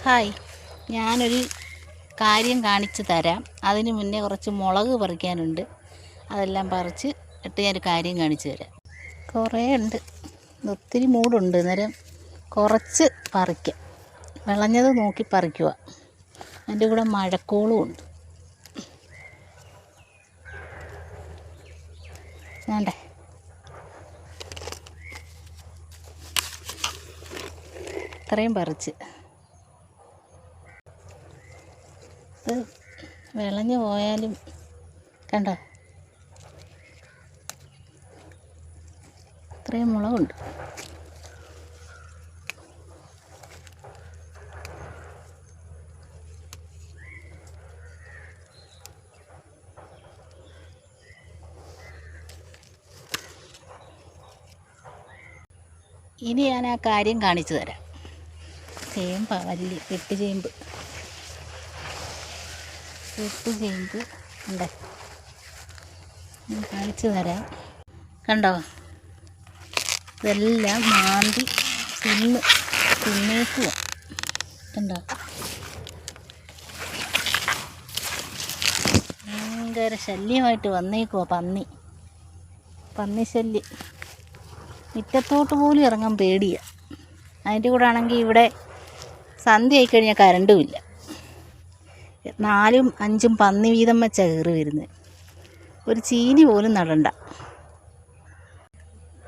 Hi, ഞാനൊരു കാര്യം കാണിച്ചു തരാം. അതിന് മുന്നേ കുറച്ച് മുളക് പറിക്കാനുണ്ട്. അതെല്ലാം പറിച്ച് ഇട്ട് ഞാനൊരു കാര്യം കാണിച്ചു തരാം. കുറേ ഉണ്ട്, ഒത്തിരി മൂടുണ്ട്. അന്നേരം കുറച്ച് പറിക്കാം. വിളഞ്ഞത് നോക്കി പറിക്കുക. അതിൻ്റെ കൂടെ മഴക്കോളും ഉണ്ട്. വേണ്ടേ, ഇത്രയും പറിച്ച്. ഇത് വിളഞ്ഞു പോയാലും കണ്ടോ, ഇത്രയും മുളകുണ്ട്. ഇനി ഞാൻ ആ കാര്യം കാണിച്ചു തരാം. ചേമ്പ വലിയ വെട്ടുചേമ്പ് ഉണ്ട്, കാണിച്ചു തരാം. കണ്ടോ, ഇതെല്ലാം മാന്തി തിന്നേക്കുക. കണ്ടോ, ഭയങ്കര ശല്യമായിട്ട് വന്നേക്കുവാ പന്നി ശല്യം. മുറ്റത്തോട്ട് പോലും ഇറങ്ങാൻ പേടിയാണ്. അതിൻ്റെ കൂടെ ആണെങ്കിൽ ഇവിടെ സന്ധ്യ ആയിക്കഴിഞ്ഞാൽ കരണ്ടുമില്ല. 4ഉം 5ഉം പന്നി വീതം വെച്ചാണ് കയറി വരുന്നത്. ഒരു ചീനി പോലും നടണ്ട.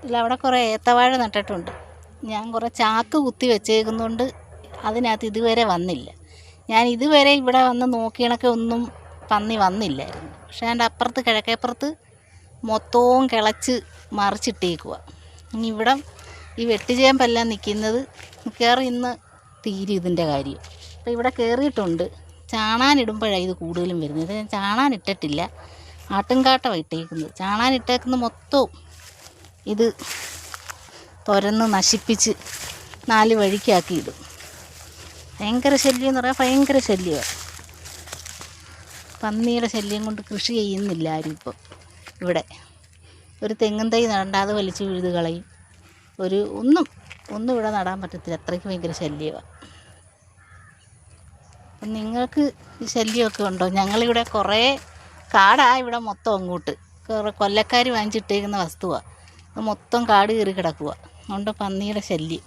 ഇല്ല, അവിടെ കുറേ ഏത്തവാഴ നട്ടിട്ടുണ്ട്. ഞാൻ കുറേ ചാക്ക് കുത്തി വെച്ചേക്കുന്നതുകൊണ്ട് അതിനകത്ത് ഇതുവരെ വന്നില്ല. ഞാൻ ഇതുവരെ ഇവിടെ വന്ന് നോക്കിയണക്കെ ഒന്നും പന്നി വന്നില്ലായിരുന്നു. പക്ഷേ അതിൻ്റെ അപ്പുറത്ത് കിഴക്കേപ്പുറത്ത് മൊത്തവും കിളച്ച് മറിച്ചിട്ടേക്കുക. ഇനി ഇവിടെ ഈ വെട്ടുചേമ്പെല്ലാം നിൽക്കുന്നത് മിക്കവാറും ഇന്ന് തീരും ഇതിൻ്റെ കാര്യം. അപ്പോൾ ഇവിടെ കയറിയിട്ടുണ്ട്. ചാണാനിടുമ്പോഴാണ് ഇത് കൂടുതലും വരുന്നത്. ഞാൻ ചാണാനിട്ടിട്ടില്ല, ആട്ടുംകാട്ടമാണ് ഇട്ടേക്കുന്നത്. ചാണാനിട്ടേക്കുന്ന മൊത്തവും ഇത് തുരന്ന് നശിപ്പിച്ച് 4 വഴിക്കാക്കി ഇടും. ഭയങ്കര ശല്യം എന്ന് പറയാൻ ഭയങ്കര ശല്യമാണ്. പന്നിയുടെ ശല്യം കൊണ്ട് കൃഷി ചെയ്യുന്നില്ല ആരും ഇപ്പം. ഇവിടെ ഒരു തെങ്ങും തൈ നടണ്ടാതെ വലിച്ച് വിഴുത് കളയും. ഒന്നും ഇവിടെ നടാൻ പറ്റത്തില്ല, അത്രയ്ക്ക് ഭയങ്കര ശല്യമാണ്. അപ്പം നിങ്ങൾക്ക് ഈ ശല്യമൊക്കെ ഉണ്ടോ? ഞങ്ങളിവിടെ കുറേ കാടാണ് ഇവിടെ മൊത്തം. അങ്ങോട്ട് കൊല്ലക്കാർ വാങ്ങിച്ചിട്ടേക്കുന്ന വസ്തുവാണ്. അത് മൊത്തം കാട് കയറി കിടക്കുക. അതുകൊണ്ട് പന്നിയുടെ ശല്യം.